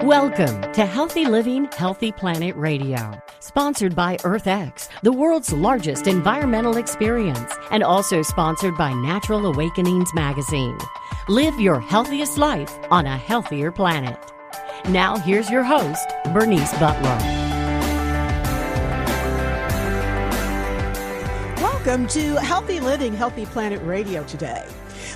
Welcome to Healthy Living, Healthy Planet Radio, sponsored by EarthX, the world's largest environmental experience, and also sponsored by Natural Awakenings magazine. Live your healthiest life on a healthier planet. Now, here's your host, Bernice Butler. Welcome to Healthy Living, Healthy Planet Radio today.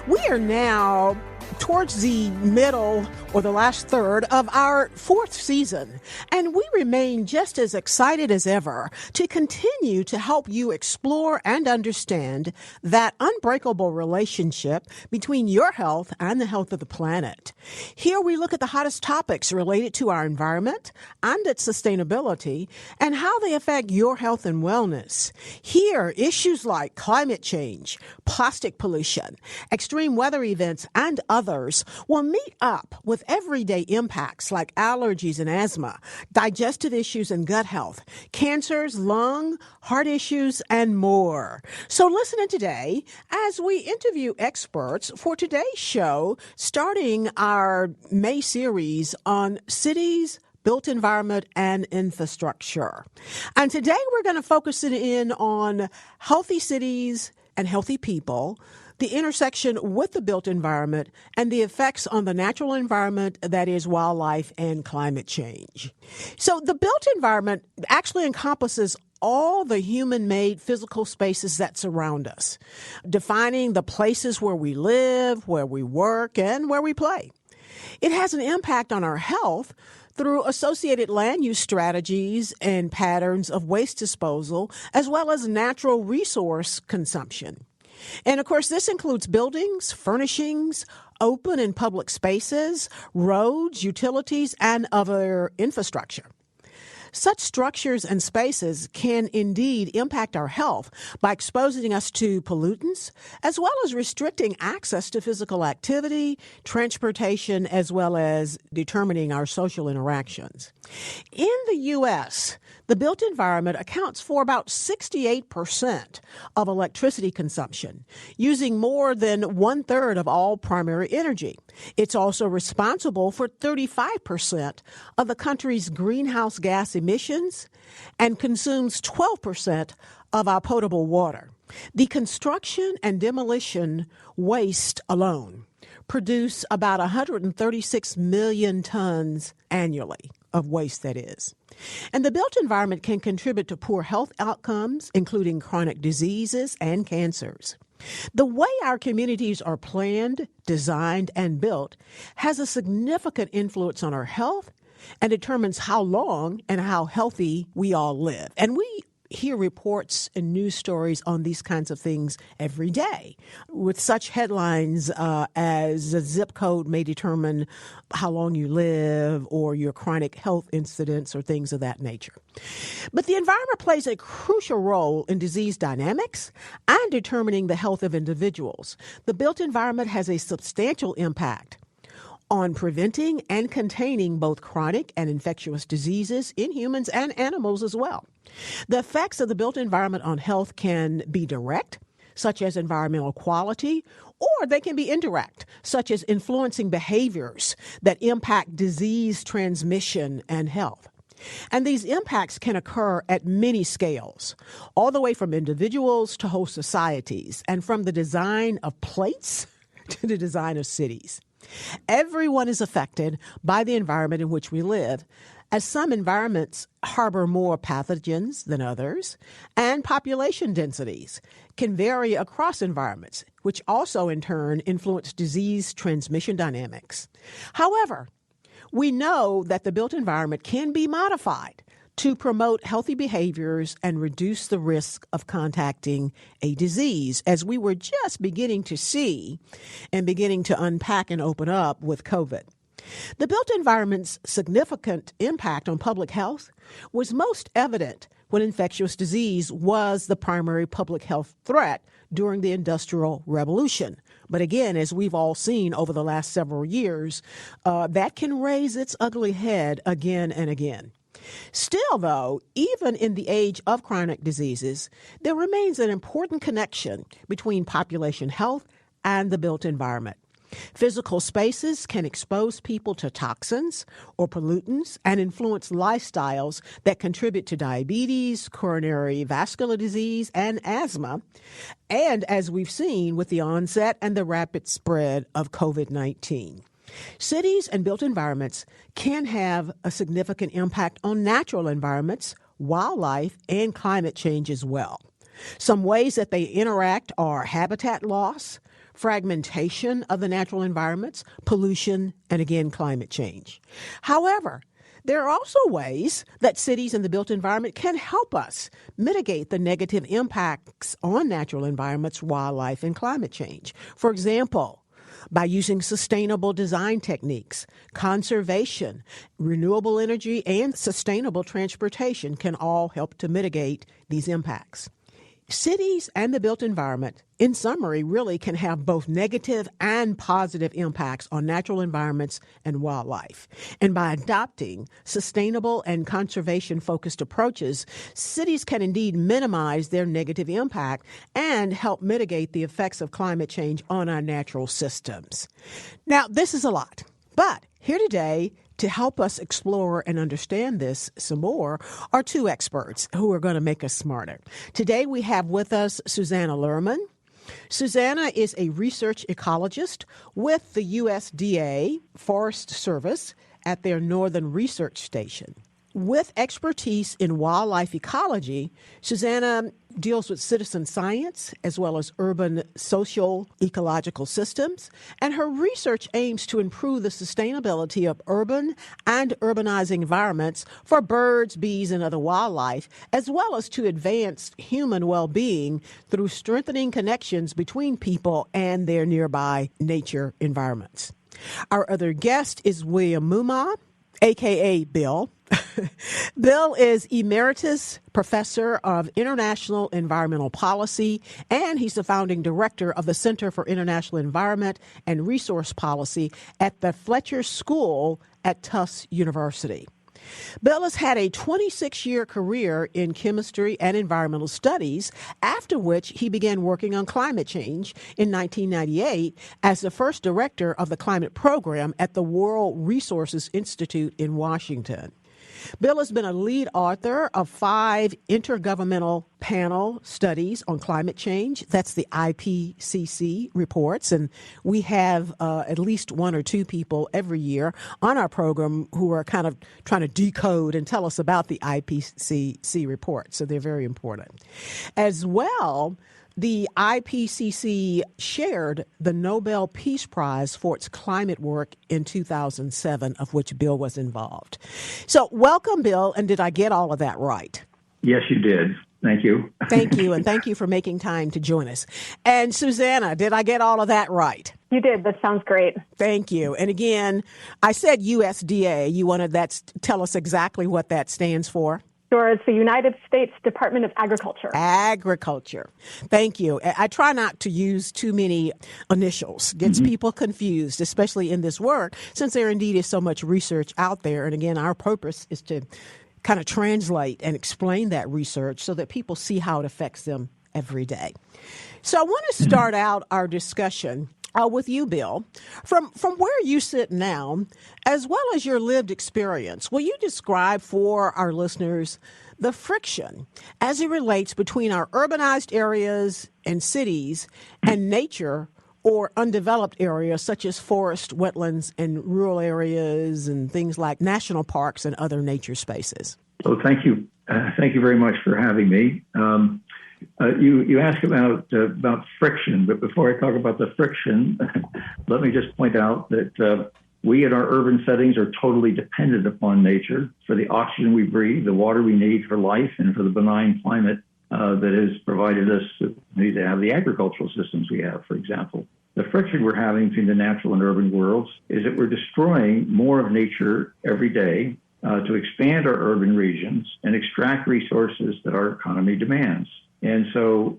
We are now towards the middle or the last third of our fourth season, and we remain just as excited as ever to continue to help you explore and understand that unbreakable relationship between your health and the health of the planet. Here we look at the hottest topics related to our environment and its sustainability and how they affect your health and wellness. Here, issues like climate change, plastic pollution, extreme weather events, and others will meet up with everyday impacts like allergies and asthma, digestive issues and gut health, cancers, lung, heart issues, and more. So listen in today as we interview experts for today's show, starting our May series on cities, built environment, and infrastructure. And today we're going to focus it in on healthy cities and healthy people, the intersection with the built environment, and the effects on the natural environment, that is wildlife and climate change. So the built environment actually encompasses all the human-made physical spaces that surround us, defining the places where we live, where we work, and where we play. It has an impact on our health through associated land use strategies and patterns of waste disposal, as well as natural resource consumption. And of course, this includes buildings, furnishings, open and public spaces, roads, utilities, and other infrastructure. Such structures and spaces can indeed impact our health by exposing us to pollutants, as well as restricting access to physical activity, transportation, as well as determining our social interactions. In the U.S., the built environment accounts for about 68% of electricity consumption, using more than 1/3 of all primary energy. It's also responsible for 35% of the country's greenhouse gas emissions and consumes 12% of our potable water. The construction and demolition waste alone produce about 136 million tons annually of waste, that is. And the built environment can contribute to poor health outcomes, including chronic diseases and cancers. The way our communities are planned, designed, and built has a significant influence on our health and determines how long and how healthy we all live. And we hear reports and news stories on these kinds of things every day, with such headlines as a zip code may determine how long you live, or your chronic health incidents, or things of that nature. But the environment plays a crucial role in disease dynamics and determining the health of individuals. The built environment has a substantial impact on preventing and containing both chronic and infectious diseases in humans and animals as well. The effects of the built environment on health can be direct, such as environmental quality, or they can be indirect, such as influencing behaviors that impact disease transmission and health. And these impacts can occur at many scales, all the way from individuals to whole societies, and from the design of places to the design of cities. Everyone is affected by the environment in which we live, as some environments harbor more pathogens than others, and population densities can vary across environments, which also in turn influence disease transmission dynamics. However, we know that the built environment can be modified to promote healthy behaviors and reduce the risk of contacting a disease, as we were just beginning to see and beginning to unpack and open up with COVID. The built environment's significant impact on public health was most evident when infectious disease was the primary public health threat during the Industrial Revolution. But again, as we've all seen over the last several years, that can raise its ugly head again and again. Still, though, even in the age of chronic diseases, there remains an important connection between population health and the built environment. Physical spaces can expose people to toxins or pollutants and influence lifestyles that contribute to diabetes, coronary vascular disease, and asthma. And as we've seen with the onset and the rapid spread of COVID-19. Cities and built environments can have a significant impact on natural environments, wildlife, and climate change as well. Some ways that they interact are habitat loss, fragmentation of the natural environments, pollution, and again, climate change. However, there are also ways that cities and the built environment can help us mitigate the negative impacts on natural environments, wildlife, and climate change. For example, by using sustainable design techniques, conservation, renewable energy, and sustainable transportation can all help to mitigate these impacts. Cities and the built environment, in summary, really can have both negative and positive impacts on natural environments and wildlife. And by adopting sustainable and conservation-focused approaches, cities can indeed minimize their negative impact and help mitigate the effects of climate change on our natural systems. Now, this is a lot, but here today to help us explore and understand this some more are two experts who are going to make us smarter. Today we have with us Susannah Lerman. Susannah is a research ecologist with the USDA Forest Service at their Northern Research Station. With expertise in wildlife ecology, Susannah deals with citizen science as well as urban social ecological systems, and her research aims to improve the sustainability of urban and urbanizing environments for birds, bees, and other wildlife, as well as to advance human well-being through strengthening connections between people and their nearby nature environments. Our other guest is William Moomaw, a.k.a. Bill. Bill is Emeritus Professor of International Environmental Policy, and he's the founding director of the Center for International Environment and Resource Policy at the Fletcher School at Tufts University. Bill has had a 26-year career in chemistry and environmental studies, after which he began working on climate change in 1998 as the first director of the climate program at the World Resources Institute in Washington. Bill has been a lead author of 5 intergovernmental panel studies on climate change. That's the IPCC reports. And we have at least 1 or 2 people every year on our program who are kind of trying to decode and tell us about the IPCC reports. So they're very important. As well, the IPCC shared the Nobel Peace Prize for its climate work in 2007, of which Bill was involved. So welcome, Bill, and did I get all of that right? Yes, you did. Thank you. Thank you, and thank you for making time to join us. And Susannah, did I get all of that right? You did. That sounds great. Thank you. And again, I said USDA. You wanted that to tell us exactly what that stands for? Sure. It's the United States Department of Agriculture. Agriculture. Thank you. I try not to use too many initials. Gets people confused, especially in this work, since there indeed is so much research out there. And again, our purpose is to kind of translate and explain that research so that people see how it affects them every day. So I want to start out our discussion with you, Bill, from where you sit now, as well as your lived experience. Will you describe for our listeners the friction as it relates between our urbanized areas and cities and nature or undeveloped areas such as forest, wetlands, and rural areas and things like national parks and other nature spaces? So thank you. Thank you very much for having me. You asked about friction, but before I talk about the friction, let me just point out that we in our urban settings are totally dependent upon nature for the oxygen we breathe, the water we need for life, and for the benign climate that has provided us the need to have the agricultural systems we have, for example. The friction we're having between the natural and urban worlds is that we're destroying more of nature every day to expand our urban regions and extract resources that our economy demands. And so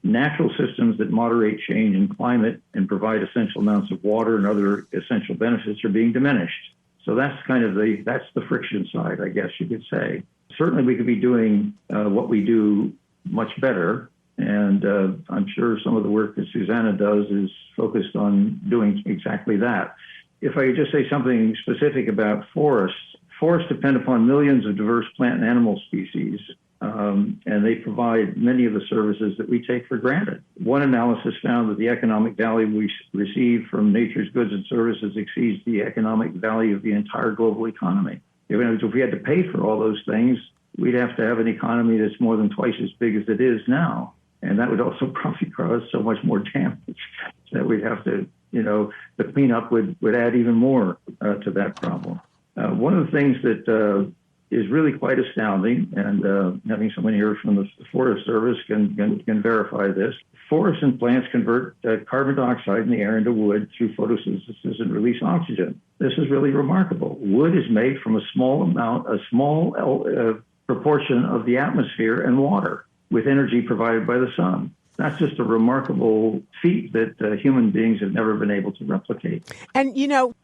natural systems that moderate change in climate and provide essential amounts of water and other essential benefits are being diminished. So that's kind of the friction side, I guess you could say. Certainly we could be doing what we do much better, And I'm sure some of the work that Susannah does is focused on doing exactly that. If I could just say something specific about forests, forests depend upon millions of diverse plant and animal species, and they provide many of the services that we take for granted. One analysis found that the economic value we receive from nature's goods and services exceeds the economic value of the entire global economy. If we had to pay for all those things, we'd have to have an economy that's more than twice as big as it is now. And that would also probably cause so much more damage that we'd have to, the cleanup would add even more to that problem. One of the things that is really quite astounding, and having someone here from the Forest Service can verify this, forests and plants convert carbon dioxide in the air into wood through photosynthesis and release oxygen. This is really remarkable. Wood is made from a small proportion of the atmosphere and water, with energy provided by the sun. That's just a remarkable feat that human beings have never been able to replicate. And,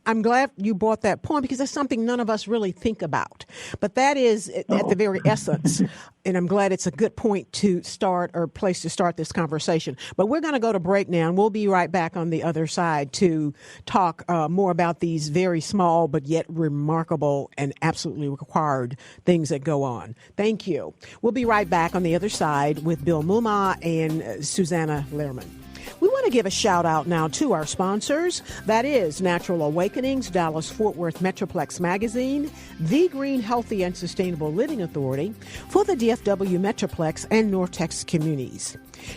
I'm glad you brought that point because that's something none of us really think about. But that is at the very essence. And I'm glad it's a good point to start or place to start this conversation. But we're going to go to break now, and we'll be right back on the other side to talk more about these very small but yet remarkable and absolutely required things that go on. Thank you. We'll be right back on the other side with Bill Moomaw and Susannah Lerman. We want to give a shout out now to our sponsors. That is Natural Awakenings, Dallas-Fort Worth Metroplex Magazine, The Green, Healthy, and Sustainable Living Authority for the DFW Metroplex and North Texas communities.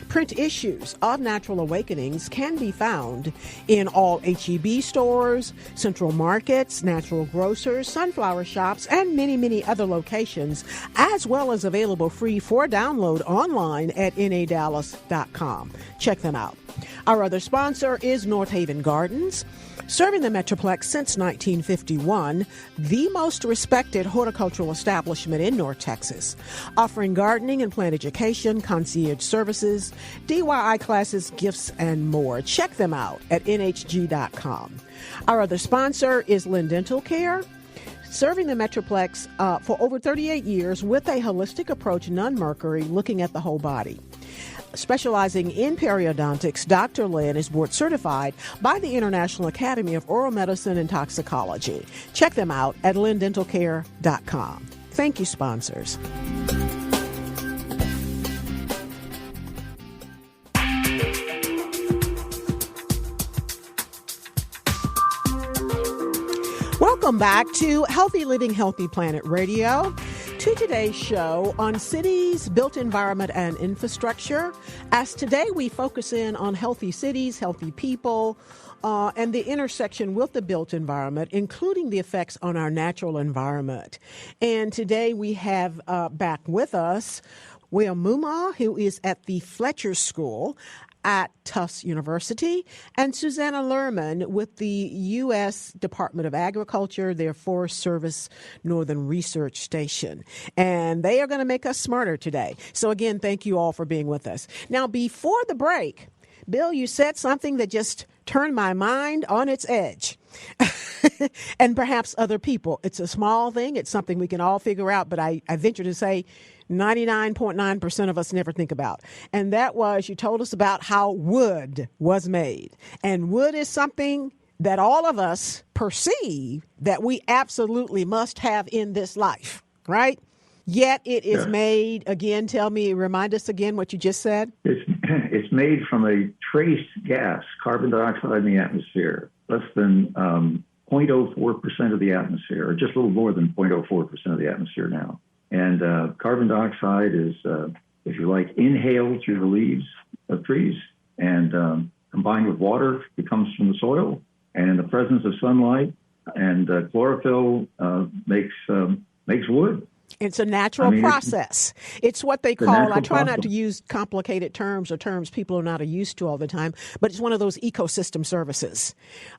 Print issues of Natural Awakenings can be found in all H-E-B stores, Central Markets, Natural Grocers, Sunflower Shops, and many, many other locations, as well as available free for download online at nadallas.com. Check them out. Our other sponsor is North Haven Gardens, serving the Metroplex since 1951, the most respected horticultural establishment in North Texas, offering gardening and plant education, concierge services, DIY classes, gifts, and more. Check them out at nhg.com. Our other sponsor is Lynn Dental Care, serving the Metroplex for over 38 years with a holistic approach, non-mercury, looking at the whole body. Specializing in periodontics, Dr. Lynn is board certified by the International Academy of Oral Medicine and Toxicology. Check them out at lindentalcare.com. Thank you, sponsors. Welcome back to Healthy Living, Healthy Planet Radio. To today's show on cities, built environment, and infrastructure. As today we focus in on healthy cities, healthy people, and the intersection with the built environment, including the effects on our natural environment. And today we have back with us William Moomaw, who is at the Fletcher School at Tufts University, and Susannah Lerman with the U.S. Department of Agriculture, their Forest Service Northern Research Station. And they are going to make us smarter today. So again, thank you all for being with us. Now, before the break, Bill, you said something that just turned my mind on its edge. And perhaps other people. It's a small thing. It's something we can all figure out. But I venture to say 99.9% of us never think about. And that was, you told us about how wood was made. And wood is something that all of us perceive that we absolutely must have in this life, right? Yet it is made, again, remind us again what you just said. It's made from a trace gas, carbon dioxide in the atmosphere, less than 0.04% of the atmosphere, or just a little more than 0.04% of the atmosphere now. And carbon dioxide is, if you like, inhaled through the leaves of trees and combined with water, it comes from the soil. And the presence of sunlight and chlorophyll makes wood. It's a natural process. It's what they call, I try not to use complicated terms or terms people are not used to all the time, but it's one of those ecosystem services.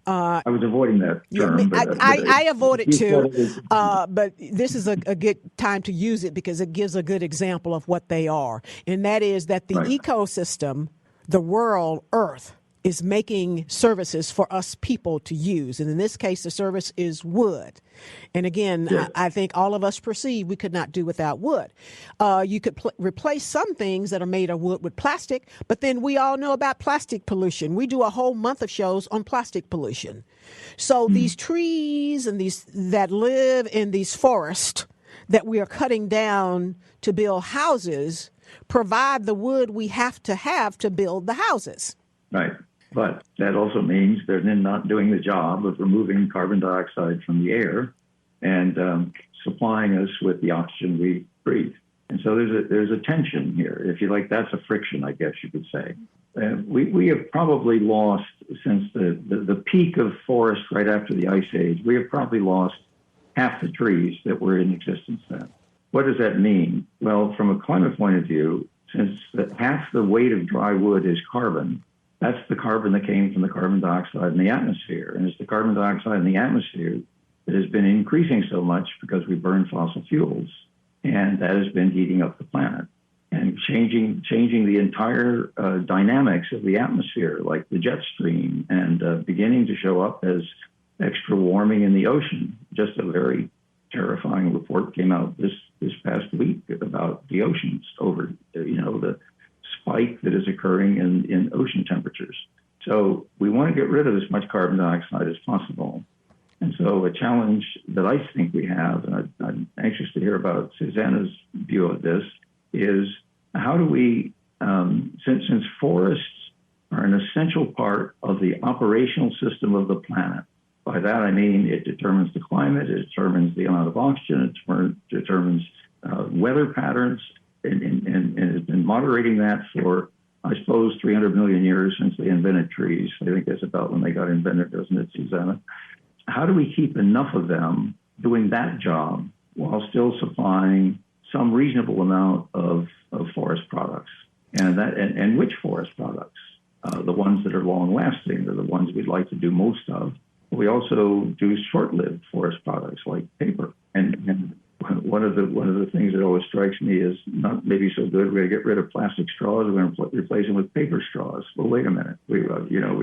I was avoiding that term. I avoid it too, but this is a good time to use it because it gives a good example of what they are. And that is that the ecosystem, the world, Earth, is making services for us people to use. And in this case, the service is wood. And again, Yes. I think all of us perceive we could not do without wood. You could replace some things that are made of wood with plastic, but then we all know about plastic pollution. We do a whole month of shows on plastic pollution. So these trees and these that live in these forests that we are cutting down to build houses provide the wood we have to build the houses. Right. But that also means they're then not doing the job of removing carbon dioxide from the air and supplying us with the oxygen we breathe. And so there's a tension here. If you like, that's a friction, I guess you could say. We have probably lost, since the peak of forest right after the Ice Age, we have probably lost half the trees that were in existence then. What does that mean? Well, from a climate point of view, since half the weight of dry wood is carbon, that's the carbon that came from the carbon dioxide in the atmosphere. And it's the carbon dioxide in the atmosphere that has been increasing so much because we burn fossil fuels. And that has been heating up the planet and changing the entire dynamics of the atmosphere, like the jet stream, and beginning to show up as extra warming in the ocean. Just a very terrifying report came out this past week about the oceans over, the spike that is occurring in ocean temperatures. So we want to get rid of as much carbon dioxide as possible. And so a challenge that I think we have, and I'm anxious to hear about Susannah's view of this, is how do we, since forests are an essential part of the operational system of the planet. By that I mean it determines the climate, it determines the amount of oxygen, it determines weather patterns, and has been moderating that for, I suppose, 300 million years since they invented trees. I think that's about when they got invented, doesn't it, Susannah? How do we keep enough of them doing that job while still supplying some reasonable amount of forest products? And which forest products? The ones that are long-lasting are the ones we'd like to do most of. We also do short-lived forest products like paper. And one of the things that always strikes me is not maybe so good. We're going to get rid of plastic straws. We're going to replace them with paper straws. Well, wait a minute. We've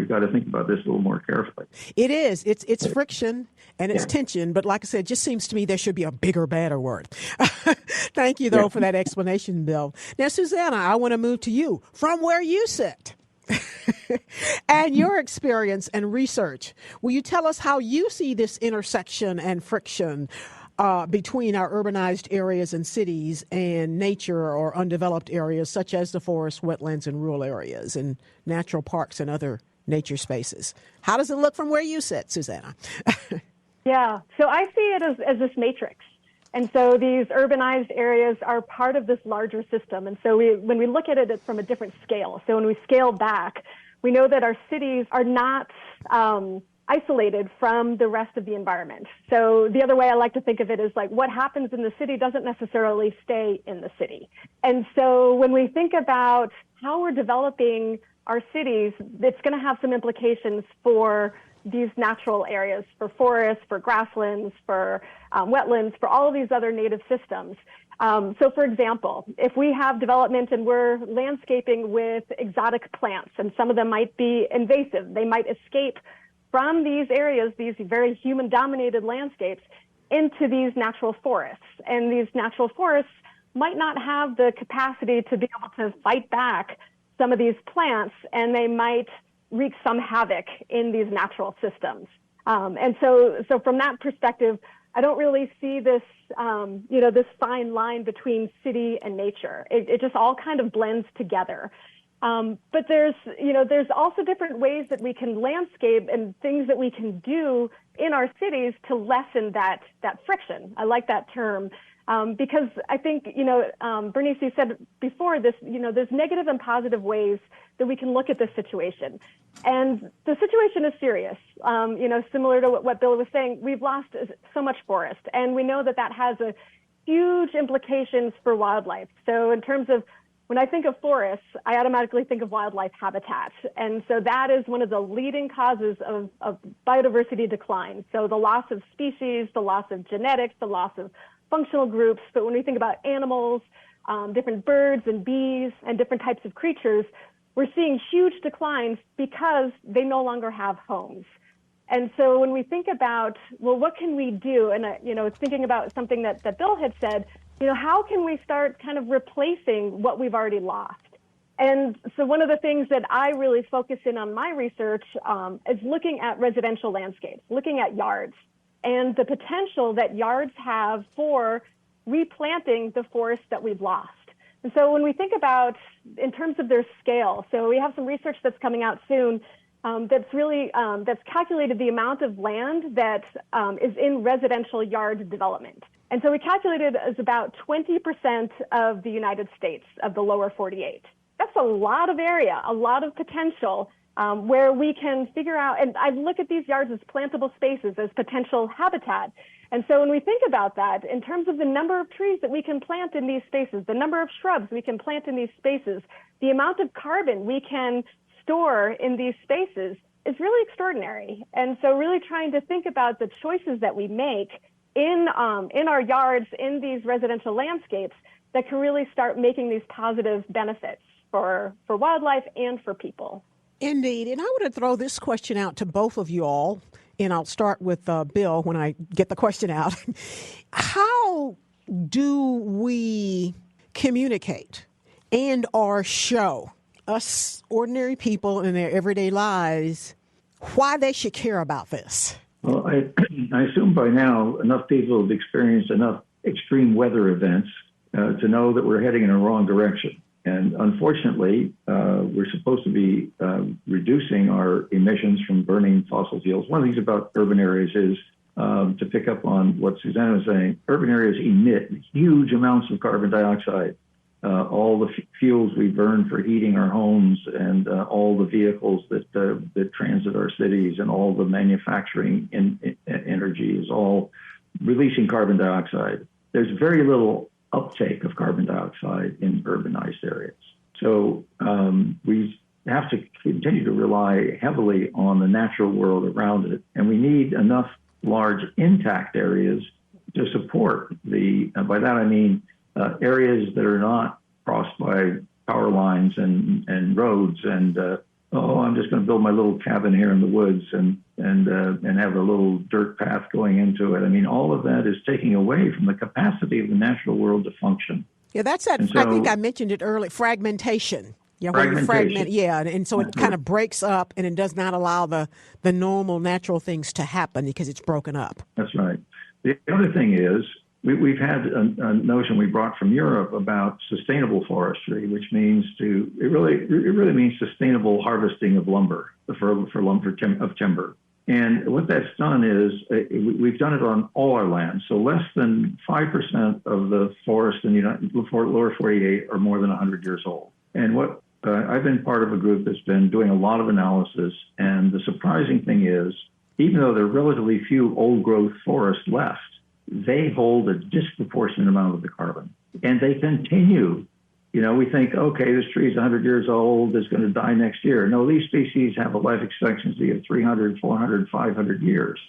got to think about this a little more carefully. It is. It's friction and it's tension. But like I said, it just seems to me there should be a bigger, better word. Thank you, though, for that explanation, Bill. Now, Susannah, I want to move to you from where you sit. And your experience and research. Will you tell us how you see this intersection and friction between our urbanized areas and cities and nature or undeveloped areas such as the forests, wetlands, and rural areas and natural parks and other nature spaces? How does it look from where you sit, Susannah? Yeah, so I see it as this matrix. And so these urbanized areas are part of this larger system. And so when we look at it, it's from a different scale. So when we scale back, we know that our cities are not isolated from the rest of the environment. So the other way I like to think of it is like what happens in the city doesn't necessarily stay in the city. And so when we think about how we're developing our cities, it's going to have some implications for these natural areas, for forests, for grasslands, for wetlands, for all of these other native systems. So for example, if we have development and we're landscaping with exotic plants, and some of them might be invasive, they might escape from these areas, these very human-dominated landscapes, into these natural forests. And these natural forests might not have the capacity to be able to fight back some of these plants, and they might wreak some havoc in these natural systems. And so from that perspective, I don't really see this, this fine line between city and nature. It just all kind of blends together. But there's also different ways that we can landscape and things that we can do in our cities to lessen that friction. I like that term. Because I think, Bernice, you said before this, there's negative and positive ways that we can look at this situation. And the situation is serious. Similar to what Bill was saying, we've lost so much forest, and we know that has a huge implications for wildlife. So in terms of when I think of forests, I automatically think of wildlife habitat. And so that is one of the leading causes of biodiversity decline. So the loss of species, the loss of genetics, the loss of functional groups. But when we think about animals, different birds and bees and different types of creatures, we're seeing huge declines because they no longer have homes. And so when we think about, well, what can we do? And, thinking about something that Bill had said, how can we start kind of replacing what we've already lost? And so one of the things that I really focus in on my research is looking at residential landscapes, looking at yards, and the potential that yards have for replanting the forest that we've lost. And so when we think about in terms of their scale, so we have some research that's coming out soon that's calculated the amount of land that is in residential yard development. And so we calculated as about 20% of the United States, of the lower 48. That's a lot of area, a lot of potential where we can figure out, and I look at these yards as plantable spaces, as potential habitat. And so when we think about that, in terms of the number of trees that we can plant in these spaces, the number of shrubs we can plant in these spaces, the amount of carbon we can store in these spaces is really extraordinary. And so really trying to think about the choices that we make in our yards, in these residential landscapes, that can really start making these positive benefits for wildlife and for people. Indeed. And I want to throw this question out to both of you all, and I'll start with Bill when I get the question out. How do we communicate and or show us ordinary people in their everyday lives why they should care about this? Well, I assume by now enough people have experienced enough extreme weather events to know that we're heading in a wrong direction. And unfortunately, we're supposed to be reducing our emissions from burning fossil fuels. One of the things about urban areas is, to pick up on what Susannah was saying, urban areas emit huge amounts of carbon dioxide. All the fuels we burn for heating our homes and all the vehicles that transit our cities and all the manufacturing energy is all releasing carbon dioxide. There's very little uptake of carbon dioxide in urbanized areas. So we have to continue to rely heavily on the natural world around it. And we need enough large intact areas to support by that I mean areas that are not crossed by power lines and roads and I'm just going to build my little cabin here in the woods and have a little dirt path going into it. I mean, all of that is taking away from the capacity of the natural world to function. Yeah, that's that. So, I think I mentioned it earlier. Fragmentation. Yeah, when you fragment. Yeah, and so it kind of breaks up, and it does not allow the normal natural things to happen because it's broken up. That's right. The other thing is we've had a notion we brought from Europe about sustainable forestry, which means it really means sustainable harvesting of lumber of timber. And what that's done is we've done it on all our land. So less than 5% of the forest in the lower 48 are more than 100 years old. And what I've been part of a group that's been doing a lot of analysis. And the surprising thing is, even though there are relatively few old growth forests left, they hold a disproportionate amount of the carbon. And they continue. We think, okay, this tree is 100 years old, it's going to die next year. No, these species have a life expectancy of 300, 400, 500 years.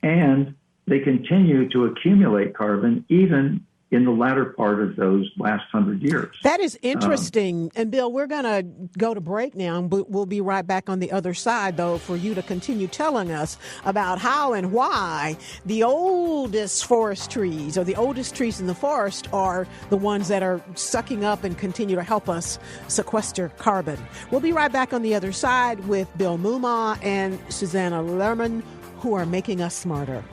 And they continue to accumulate carbon even in the latter part of those last 100 years. That is interesting. And Bill, we're going to go to break now, but we'll be right back on the other side, though, for you to continue telling us about how and why the oldest forest trees or the oldest trees in the forest are the ones that are sucking up and continue to help us sequester carbon. We'll be right back on the other side with Bill Moomaw and Susannah Lerman, who are making us smarter.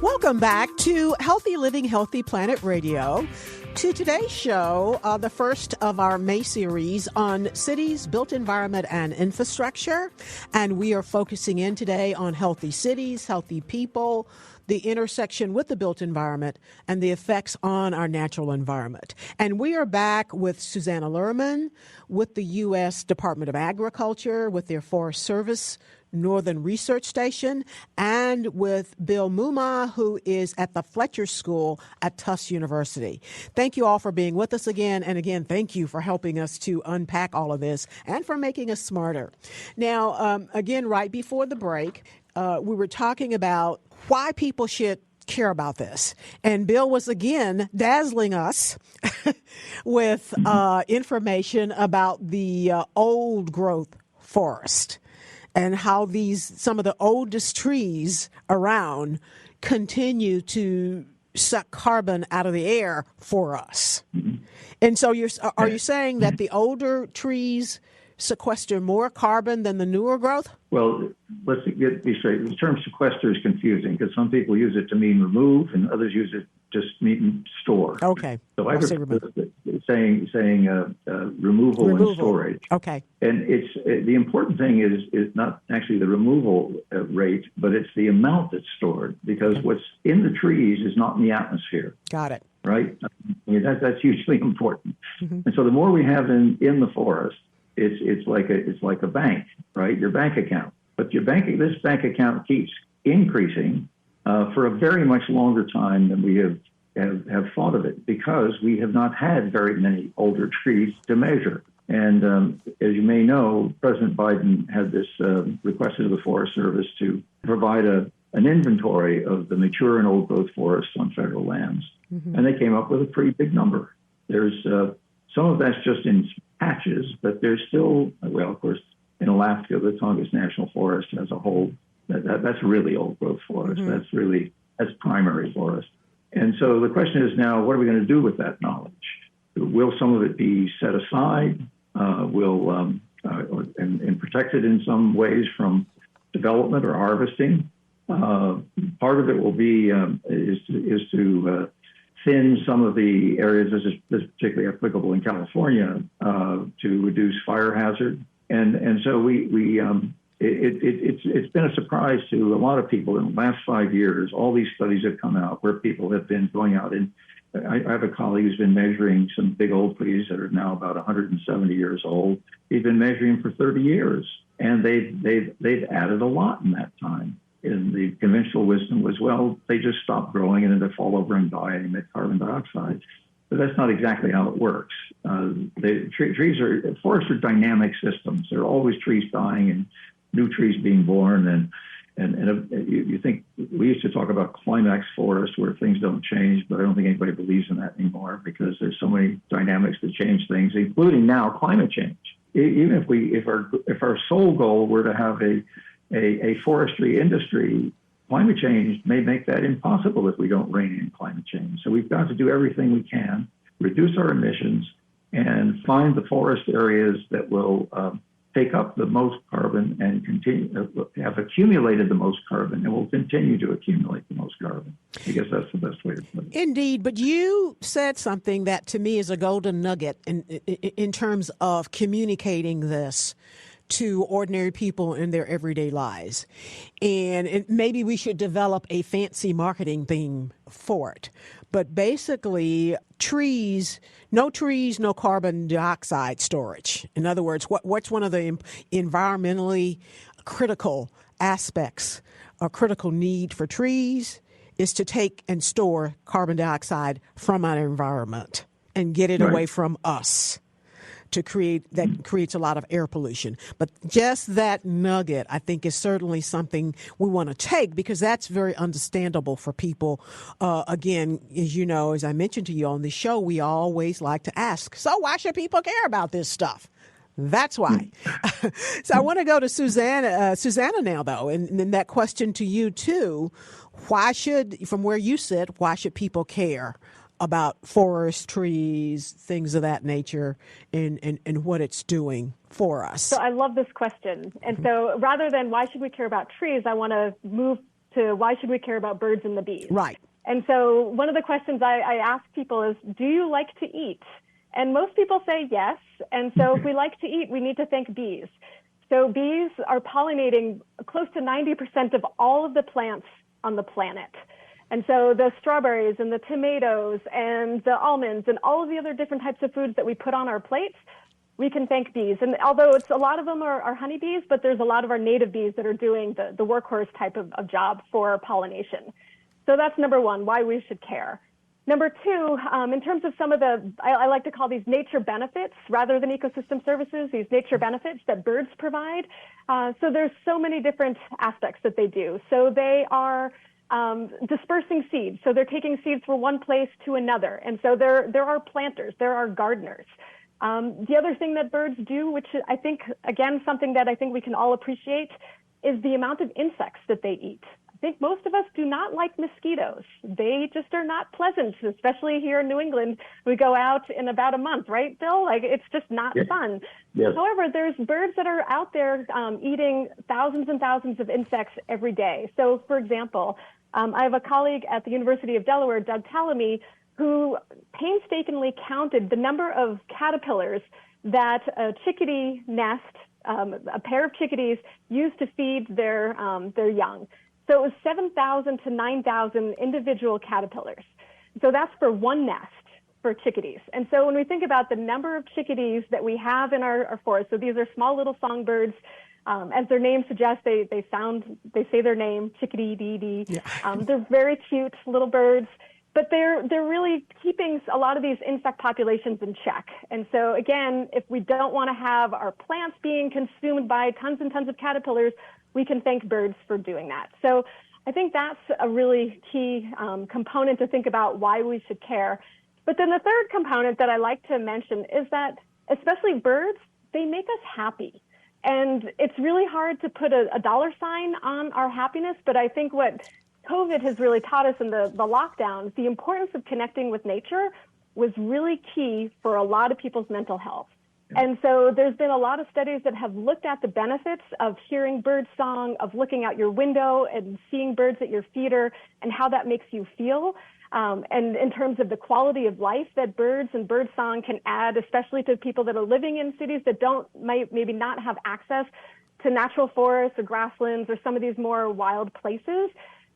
Welcome back to Healthy Living, Healthy Planet Radio. To today's show, the first of our May series on cities, built environment, and infrastructure. And we are focusing in today on healthy cities, healthy people, the intersection with the built environment, and the effects on our natural environment. And we are back with Susannah Lerman with the U.S. Department of Agriculture, with their Forest Service Northern Research Station, and with Bill Moomaw, who is at the Fletcher School at Tufts University. Thank you all for being with us again. And again, thank you for helping us to unpack all of this and for making us smarter. Now, again, right before the break, we were talking about why people should care about this. And Bill was again dazzling us with information about the old growth forest and how some of the oldest trees around continue to suck carbon out of the air for us. And so are you saying that the older trees sequester more carbon than the newer growth? Well, let's be straight. The term sequester is confusing because some people use it to mean remove and others use it just mean store. Okay. So I prefer saying removal and storage. Okay. And the important thing is not actually the removal rate, but it's the amount that's stored, because what's in the trees is not in the atmosphere. Got it. Right? I mean, that's hugely important. Mm-hmm. And so the more we have in the forest, it's like a bank, right? Your bank account. But this bank account keeps increasing for a very much longer time than we have thought of it, because we have not had very many older trees to measure. And as you may know, President Biden had this requested of the Forest Service to provide an inventory of the mature and old growth forests on federal lands. Mm-hmm. And they came up with a pretty big number. There's some of that's just in patches, but there's still, well, of course, in Alaska, the Tongass National Forest as a whole, that's really old growth forest. Mm-hmm. That's primary forest. And so the question is now, what are we going to do with that knowledge? Will some of it be set aside? And protected in some ways from development or harvesting? Part of it will be is to thin some of the areas. This is particularly applicable in California to reduce fire hazard. And so it's been a surprise to a lot of people in the last 5 years. All these studies have come out where people have been going out, and I have a colleague who's been measuring some big old trees that are now about 170 years old. He's been measuring for 30 years, and they've added a lot in that time. And the conventional wisdom was, well, they just stop growing and then they fall over and die and emit carbon dioxide. But that's not exactly how it works. Forests are dynamic systems. There are always trees dying and new trees being born. And you think, we used to talk about climax forests where things don't change, but I don't think anybody believes in that anymore, because there's so many dynamics that change things, including now climate change. Even if our sole goal were to have a forestry industry, climate change may make that impossible if we don't rein in climate change. So we've got to do everything we can, reduce our emissions, and find the forest areas that will take up the most carbon and have accumulated the most carbon and will continue to accumulate the most carbon. I guess that's the best way to put it. Indeed, but you said something that to me is a golden nugget in terms of communicating this to ordinary people in their everyday lives. And maybe we should develop a fancy marketing theme for it. But basically, no trees, no carbon dioxide storage. In other words, what's one of the environmentally critical aspects or critical need for trees is to take and store carbon dioxide from our environment and get it away from us. That creates a lot of air pollution. But just that nugget, I think, is certainly something we want to take, because that's very understandable for people. Again, as you know, as I mentioned to you on the show, we always like to ask, so why should people care about this stuff? That's why. So I want to go to Susannah now, though, and then that question to you, too. From where you sit, why should people care about forest, trees, things of that nature, and what it's doing for us? So I love this question. And so rather than why should we care about trees, I want to move to why should we care about birds and the bees? Right. And so one of the questions I ask people is, do you like to eat? And most people say yes. And so if we like to eat, we need to thank bees. So bees are pollinating close to 90% of all of the plants on the planet. And so the strawberries and the tomatoes and the almonds and all of the other different types of foods that we put on our plates, we can thank bees. And although a lot of them are honeybees, but there's a lot of our native bees that are doing the workhorse type of job for pollination. So that's number one, why we should care. Number two, in terms of some of I like to call these nature benefits rather than ecosystem services, these nature benefits that birds provide. So there's so many different aspects that they do. So they are dispersing seeds. So they're taking seeds from one place to another. And so there are planters, there are gardeners. The other thing that birds do, which I think, again, something that I think we can all appreciate, is the amount of insects that they eat. I think most of us do not like mosquitoes. They just are not pleasant, especially here in New England. We go out in about a month, right, Bill? Like, it's just not fun. Yes. However, there's birds that are out there eating thousands and thousands of insects every day. So, for example, I have a colleague at the University of Delaware, Doug Tallamy, who painstakingly counted the number of caterpillars that a chickadee nest, a pair of chickadees, used to feed their young. So it was 7,000 to 9,000 individual caterpillars. So that's for one nest for chickadees. And so when we think about the number of chickadees that we have in our forest, so these are small little songbirds. As their name suggests, they say their name, chickadee, dee. Yeah. They're very cute little birds, but they're really keeping a lot of these insect populations in check. And so again, if we don't want to have our plants being consumed by tons and tons of caterpillars, we can thank birds for doing that. So I think that's a really key component to think about why we should care. But then the third component that I like to mention is that especially birds, they make us happy. And it's really hard to put a dollar sign on our happiness, but I think what COVID has really taught us in the lockdowns, the importance of connecting with nature was really key for a lot of people's mental health. And so there's been a lot of studies that have looked at the benefits of hearing bird song, of looking out your window and seeing birds at your feeder and how that makes you feel. And in terms of the quality of life that birds and bird song can add, especially to people that are living in cities that maybe not have access to natural forests or grasslands or some of these more wild places,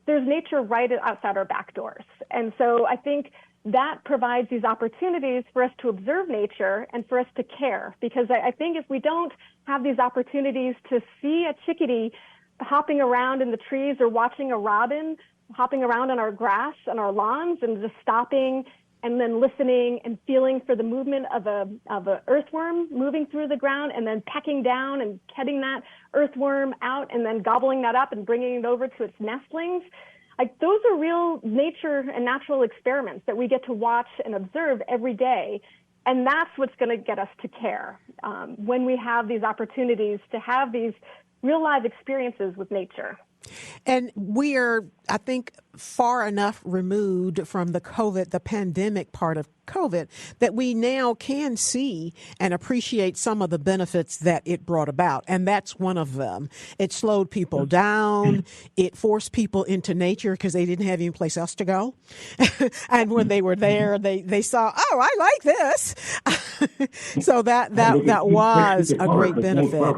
there's nature right outside our back doors. And so I think that provides these opportunities for us to observe nature and for us to care. Because I think if we don't have these opportunities to see a chickadee hopping around in the trees or watching a robin hopping around on our grass and our lawns and just stopping and then listening and feeling for the movement of a earthworm moving through the ground and then pecking down and getting that earthworm out and then gobbling that up and bringing it over to its nestlings. Like, those are real nature and natural experiments that we get to watch and observe every day. And that's what's going to get us to care when we have these opportunities to have these real live experiences with nature. And we are, I think, far enough removed from the pandemic part of COVID, that we now can see and appreciate some of the benefits that it brought about. And that's one of them. It slowed people down. It forced people into nature because they didn't have any place else to go. And when they were there, they saw, oh, I like this. So that was a great benefit.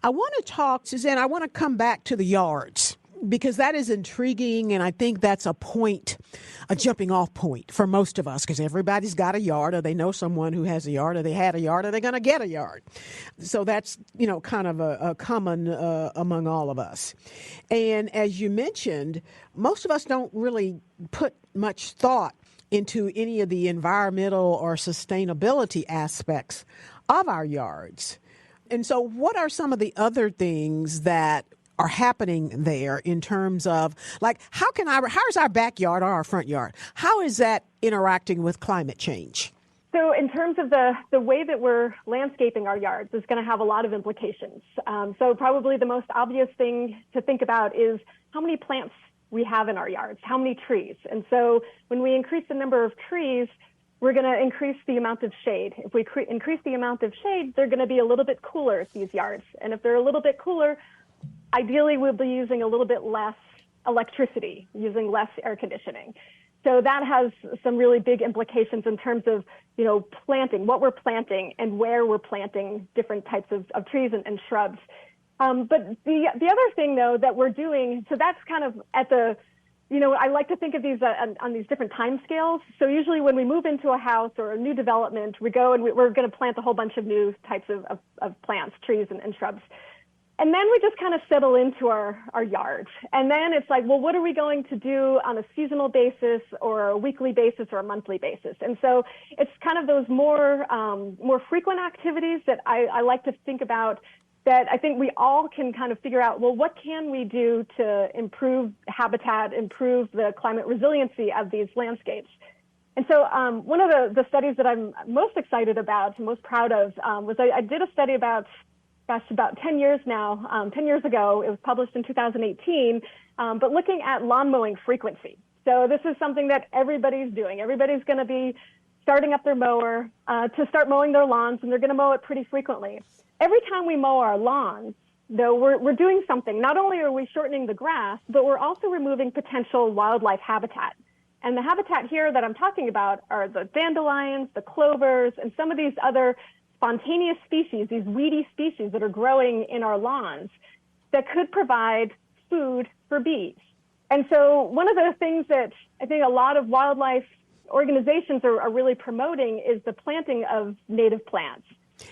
I want to talk, Susannah, I want to come back to the yards, because that is intriguing, and I think that's a jumping off point for most of us, because everybody's got a yard, or they know someone who has a yard, or they had a yard, or they're going to get a yard. So that's, kind of a common among all of us. And as you mentioned, most of us don't really put much thought into any of the environmental or sustainability aspects of our yards. And so what are some of the other things that are happening there in terms of, like, how is our backyard or our front yard? How is that interacting with climate change? So in terms of the way that we're landscaping our yards is going to have a lot of implications. So probably the most obvious thing to think about is how many plants we have in our yards, how many trees. And so when we increase the number of trees, we're going to increase the amount of shade. If we increase the amount of shade, they're going to be a little bit cooler, these yards. And if they're a little bit cooler, ideally we'll be using a little bit less electricity, using less air conditioning. So that has some really big implications in terms of, planting, what we're planting and where we're planting different types of trees and shrubs. But the other thing, though, that we're doing, so that's kind of at the, I like to think of these on these different time scales. So usually when we move into a house or a new development, we go and we're going to plant a whole bunch of new types of plants, trees and shrubs. And then we just kind of settle into our yards. And then it's like, well, what are we going to do on a seasonal basis or a weekly basis or a monthly basis? And so it's kind of those more frequent activities that I like to think about, that I think we all can kind of figure out, well, what can we do to improve habitat, improve the climate resiliency of these landscapes? And so one of the studies that I'm most excited about, most proud of, was I did a study about 10 years now, 10 years ago. It was published in 2018, but looking at lawn mowing frequency. So this is something that everybody's doing. Everybody's going to be starting up their mower to start mowing their lawns, and they're going to mow it pretty frequently. Every time we mow our lawns, though, we're doing something. Not only are we shortening the grass, but we're also removing potential wildlife habitat. And the habitat here that I'm talking about are the dandelions, the clovers, and some of these other spontaneous species, these weedy species that are growing in our lawns that could provide food for bees. And so one of the things that I think a lot of wildlife organizations are really promoting is the planting of native plants.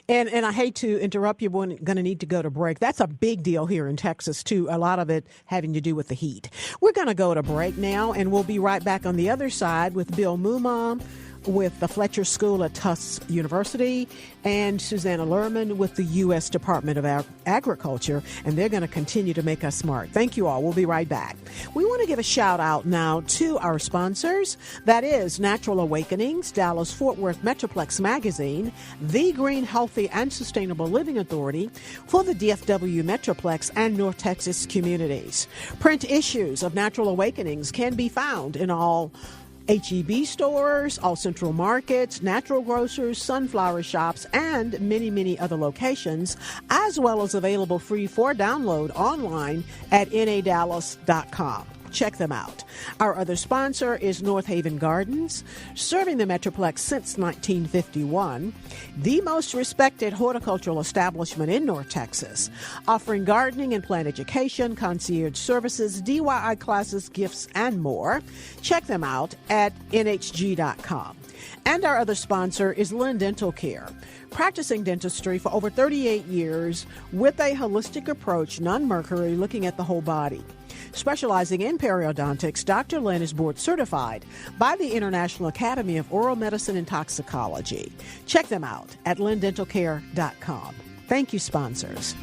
And I hate to interrupt you, we're going to need to go to break. That's a big deal here in Texas, too, a lot of it having to do with the heat. We're going to go to break now, and we'll be right back on the other side with Bill Moomaw with the Fletcher School at Tufts University and Susannah Lerman with the U.S. Department of Agriculture, and they're going to continue to make us smart. Thank you all. We'll be right back. We want to give a shout out now to our sponsors. That is Natural Awakenings, Dallas-Fort Worth Metroplex Magazine, The Green, Healthy, and Sustainable Living Authority for the DFW Metroplex and North Texas communities. Print issues of Natural Awakenings can be found in all H-E-B stores, all central markets, natural grocers, sunflower shops, and many, many other locations, as well as available free for download online at nadallas.com. Check them out. Our other sponsor is North Haven Gardens, serving the Metroplex since 1951, the most respected horticultural establishment in North Texas, offering gardening and plant education, concierge services, DIY classes, gifts, and more. Check them out at nhg.com. And our other sponsor is Lynn Dental Care, practicing dentistry for over 38 years with a holistic approach, non-mercury, looking at the whole body. Specializing in periodontics, Dr. Lynn is board certified by the International Academy of Oral Medicine and Toxicology. Check them out at lindentalcare.com. Thank you, sponsors.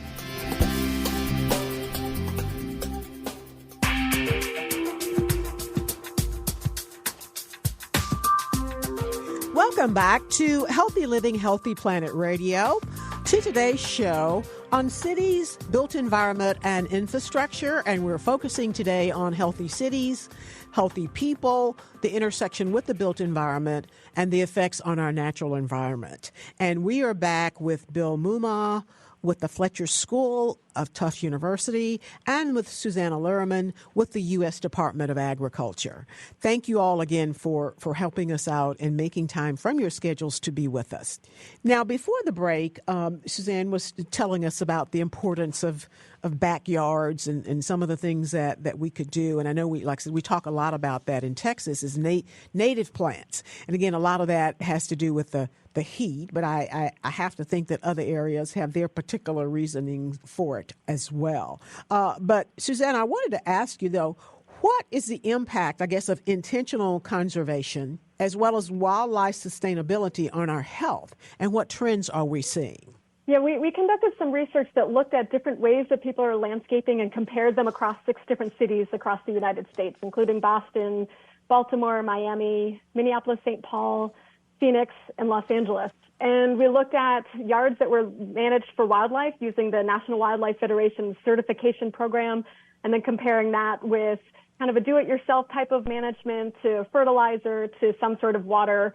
Welcome back to Healthy Living, Healthy Planet Radio. To today's show on cities, built environment, and infrastructure, and we're focusing today on healthy cities, healthy people, the intersection with the built environment, and the effects on our natural environment. And we are back with Bill Moomaw with the Fletcher School of Tufts University and with Susannah Lerman with the U.S. Department of Agriculture. Thank you all again for helping us out and making time from your schedules to be with us. Now, before the break, Suzanne was telling us about the importance of backyards and some of the things that we could do. And I know we talk a lot about that in Texas is native plants. And again, a lot of that has to do with the heat, but I have to think that other areas have their particular reasoning for it as well. But Susannah, I wanted to ask you, though, what is the impact, I guess, of intentional conservation as well as wildlife sustainability on our health, and what trends are we seeing? Yeah, we conducted some research that looked at different ways that people are landscaping and compared them across 6 different cities across the United States, including Boston, Baltimore, Miami, Minneapolis, St. Paul, Phoenix, and Los Angeles. And we looked at yards that were managed for wildlife using the National Wildlife Federation certification program, and then comparing that with kind of a do-it-yourself type of management to fertilizer to some sort of water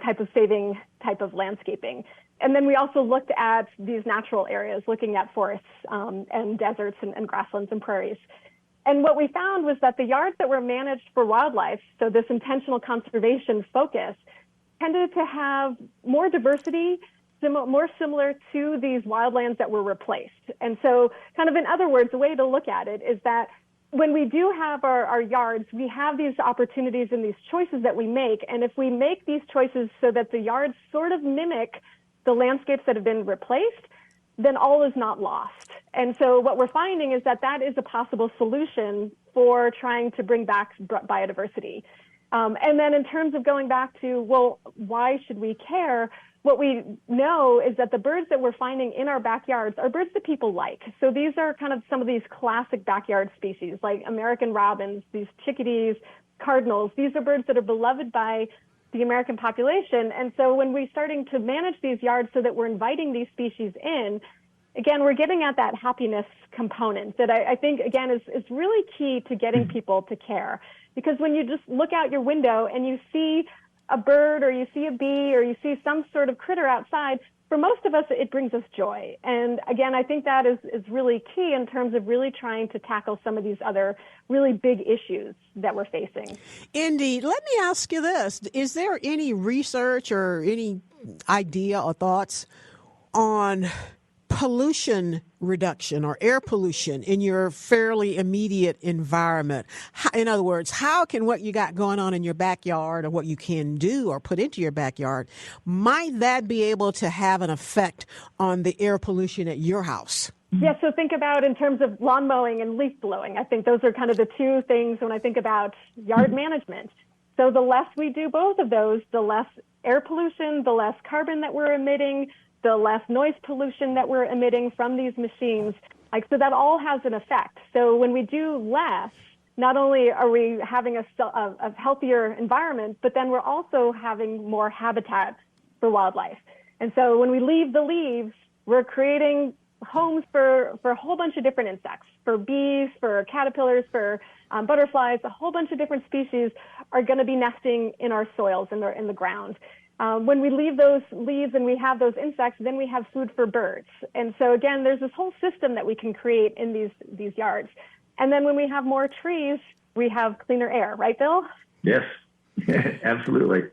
type of saving type of landscaping. And then we also looked at these natural areas, looking at forests and deserts and grasslands and prairies. And what we found was that the yards that were managed for wildlife, so this intentional conservation focus, tended to have more diversity, more similar to these wildlands that were replaced. And so kind of in other words, the way to look at it is that when we do have our yards, we have these opportunities and these choices that we make. And if we make these choices so that the yards sort of mimic the landscapes that have been replaced, then all is not lost. And so what we're finding is that that is a possible solution for trying to bring back biodiversity. And then in terms of going back to, well, why should we care? What we know is that the birds that we're finding in our backyards are birds that people like. So these are kind of some of these classic backyard species like American robins, these chickadees, cardinals. These are birds that are beloved by the American population. And so when we're starting to manage these yards so that we're inviting these species in, again, we're getting at that happiness component that I think, again, is really key to getting people to care. Because when you just look out your window and you see a bird or you see a bee or you see some sort of critter outside, for most of us, it brings us joy. And again, I think that is really key in terms of really trying to tackle some of these other really big issues that we're facing. Indeed. Let me ask you this. Is there any research or any idea or thoughts on pollution reduction or air pollution in your fairly immediate environment? In other words, how can what you got going on in your backyard or what you can do or put into your backyard, might that be able to have an effect on the air pollution at your house? Yeah, so think about in terms of lawn mowing and leaf blowing. I think those are kind of the two things when I think about yard management. So the less we do both of those, the less air pollution, the less carbon that we're emitting, the less noise pollution that we're emitting from these machines. So that all has an effect. So when we do less, not only are we having a healthier environment, but then we're also having more habitat for wildlife. And so when we leave the leaves, we're creating homes for a whole bunch of different insects, for bees, for caterpillars, for butterflies. A whole bunch of different species are going to be nesting in our soils, in the ground. When we leave those leaves and we have those insects, then we have food for birds. And so again, there's this whole system that we can create in these yards. And then when we have more trees, we have cleaner air, right, Bill? Yes, absolutely.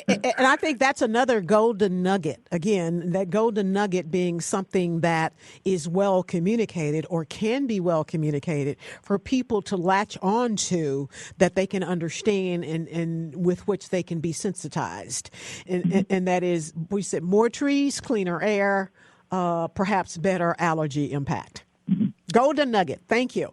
And I think that's another golden nugget. Again, that golden nugget being something that is well communicated or can be well communicated for people to latch on to, that they can understand and with which they can be sensitized. And that is, we said, more trees, cleaner air, perhaps better allergy impact. Golden nugget. Thank you.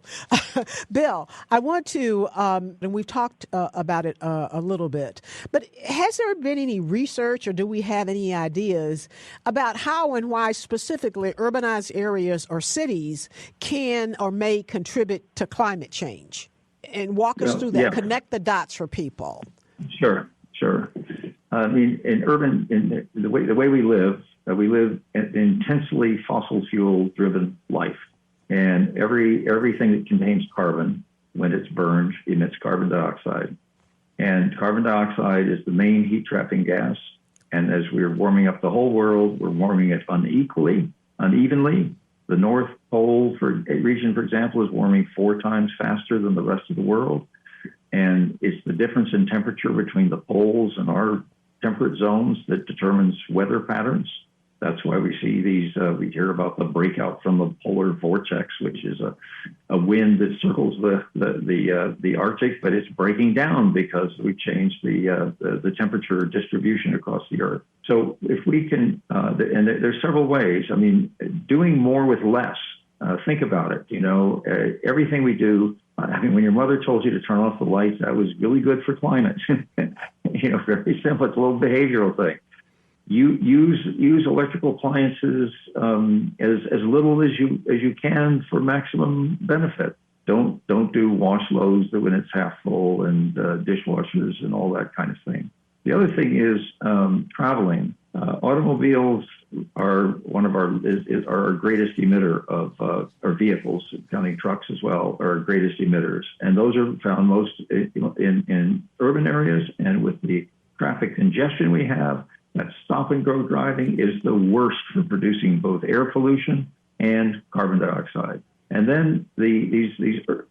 Bill, I want to, and we've talked about it a little bit, but has there been any research or do we have any ideas about how and why specifically urbanized areas or cities can or may contribute to climate change? And walk us through that, connect the dots for people. Sure. I mean, in the way we live an intensely fossil fuel driven life. And everything that contains carbon, when it's burned, emits carbon dioxide. And carbon dioxide is the main heat trapping gas. And as we're warming up the whole world, we're warming it unevenly. The North Pole region, for example, is warming 4 times faster than the rest of the world. And it's the difference in temperature between the poles and our temperate zones that determines weather patterns. That's why we see these, we hear about the breakout from the polar vortex, which is a wind that circles the Arctic, but it's breaking down because we changed the temperature distribution across the Earth. So if we can, and there's several ways. I mean, doing more with less. Think about it. Everything we do. I mean, when your mother told you to turn off the lights, that was really good for climate. Very simple. It's a little behavioral thing. You use electrical appliances as little as you can for maximum benefit. Don't do wash loads when it's half full and dishwashers and all that kind of thing. The other thing is traveling. Automobiles are our greatest emitter of our vehicles, counting trucks as well, are our greatest emitters, and those are found most in urban areas. And with the traffic congestion we have, that stop-and-go driving is the worst for producing both air pollution and carbon dioxide. And then these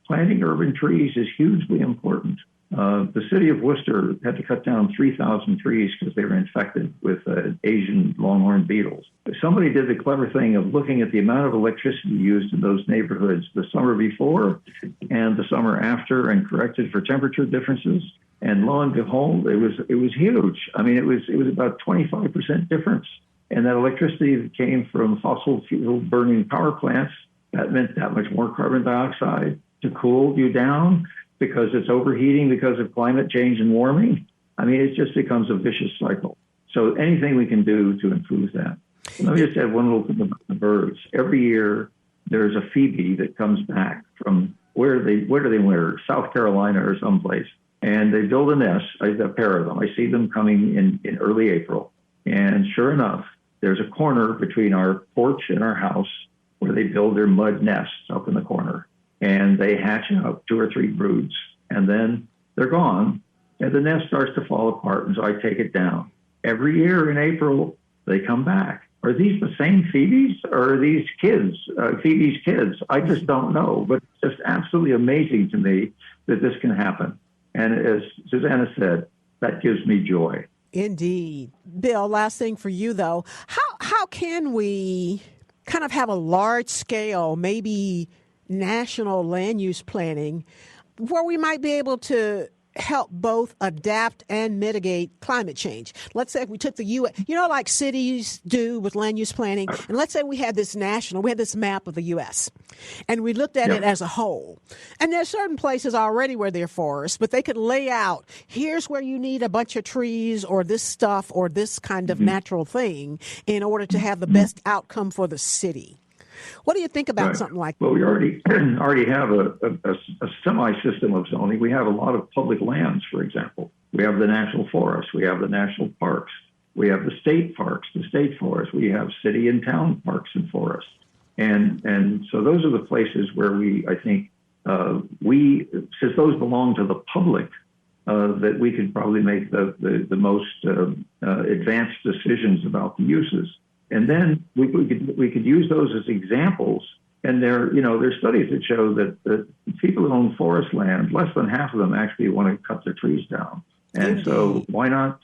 planting urban trees is hugely important. The city of Worcester had to cut down 3,000 trees because they were infected with Asian longhorn beetles. Somebody did the clever thing of looking at the amount of electricity used in those neighborhoods the summer before and the summer after, and corrected for temperature differences. And lo and behold, it was huge. I mean, it was about 25% difference. And that electricity that came from fossil fuel burning power plants that meant that much more carbon dioxide to cool you down because it's overheating because of climate change and warming. I mean, it just becomes a vicious cycle. So anything we can do to improve that. Let me just add one little thing about the birds. Every year, there's a phoebe that comes back from where do they winter? South Carolina or someplace. And they build a nest, a pair of them. I see them coming in early April. And sure enough, there's a corner between our porch and our house where they build their mud nests up in the corner. And they hatch out 2 or 3 broods. And then they're gone. And the nest starts to fall apart. And so I take it down. Every year in April, they come back. Are these the same Phoebes or are these kids, Phoebe's kids? I just don't know. But it's just absolutely amazing to me that this can happen. And as Susannah said, that gives me joy. Indeed. Bill, last thing for you, though. How can we kind of have a large scale, maybe national land use planning where we might be able to help both adapt and mitigate climate change? Let's say if we took the U.S., like cities do with land use planning, and let's say we had this map of the U.S., and we looked at it as a whole. And there's certain places already where there are forests, but they could lay out, here's where you need a bunch of trees or this stuff or this kind of natural thing in order to have the best outcome for the city. What do you think about something like that? Well, we already have a semi-system of zoning. We have a lot of public lands, for example. We have the national forests. We have the national parks. We have the state parks, the state forests. We have city and town parks and forests. And so those are the places where I think, since those belong to the public, that we could probably make the most advanced decisions about the uses. And then we could use those as examples. And there are studies that show that the people who own forest land, less than half of them actually want to cut their trees down. And so why not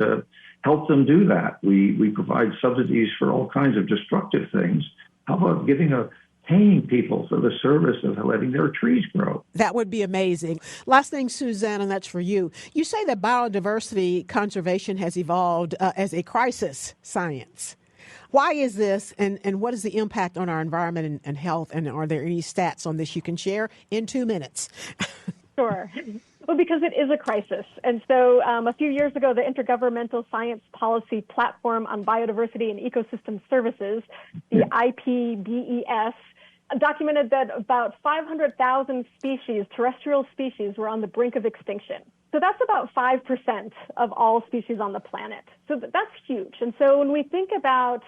help them do that? We provide subsidies for all kinds of destructive things. How about paying people for the service of letting their trees grow? That would be amazing. Last thing, Susannah, and that's for you. You say that biodiversity conservation has evolved as a crisis science. Why is this, and what is the impact on our environment and health, and are there any stats on this you can share in 2 minutes? Sure. Well, because it is a crisis. And so a few years ago, the Intergovernmental Science Policy Platform on Biodiversity and Ecosystem Services, the IPBES, documented that about 500,000 terrestrial species, were on the brink of extinction. So that's about 5% of all species on the planet. So that's huge. And so when we think about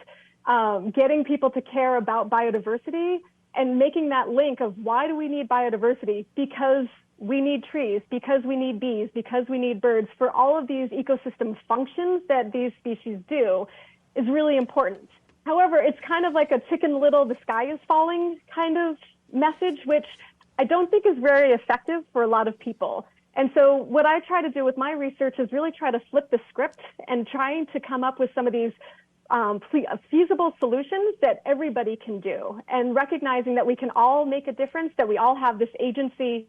getting people to care about biodiversity and making that link of why do we need biodiversity? Because we need trees, because we need bees, because we need birds, for all of these ecosystem functions that these species do, is really important. However, it's kind of like a Chicken Little, the sky is falling kind of message, which I don't think is very effective for a lot of people. And so what I try to do with my research is really try to flip the script and trying to come up with some of these feasible solutions that everybody can do, and recognizing that we can all make a difference, that we all have this agency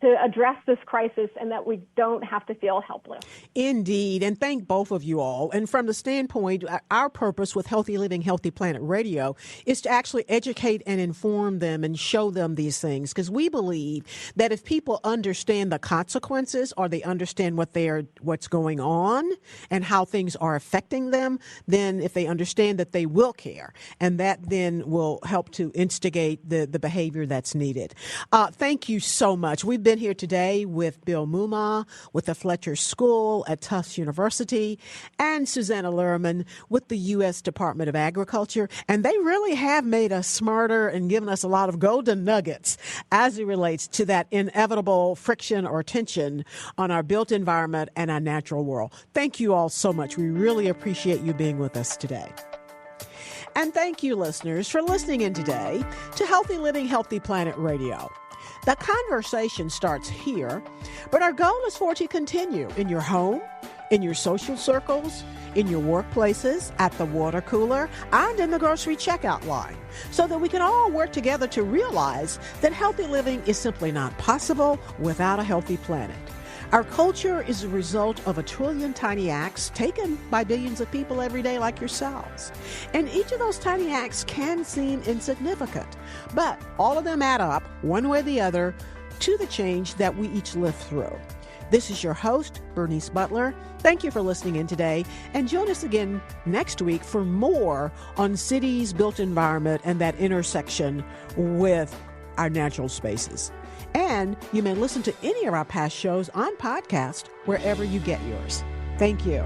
to address this crisis, and that we don't have to feel helpless. Indeed, and thank both of you all. And from the standpoint, our purpose with Healthy Living, Healthy Planet Radio is to actually educate and inform them and show them these things, because we believe that if people understand the consequences, or they understand what's going on and how things are affecting them, then if they understand that, they will care, and that then will help to instigate the behavior that's needed. Thank you so much. We've been here today with Bill Moomaw with the Fletcher School at Tufts University, and Susannah Lerman with the U.S. Department of Agriculture. And they really have made us smarter and given us a lot of golden nuggets as it relates to that inevitable friction or tension on our built environment and our natural world. Thank you all so much. We really appreciate you being with us today. And thank you, listeners, for listening in today to Healthy Living, Healthy Planet Radio. The conversation starts here, but our goal is for it to continue in your home, in your social circles, in your workplaces, at the water cooler, and in the grocery checkout line, so that we can all work together to realize that healthy living is simply not possible without a healthy planet. Our culture is a result of a trillion tiny acts taken by billions of people every day like yourselves. And each of those tiny acts can seem insignificant, but all of them add up, one way or the other, to the change that we each live through. This is your host, Bernice Butler. Thank you for listening in today, and join us again next week for more on cities, built environment, and that intersection with our natural spaces. And you may listen to any of our past shows on podcast wherever you get yours. Thank you.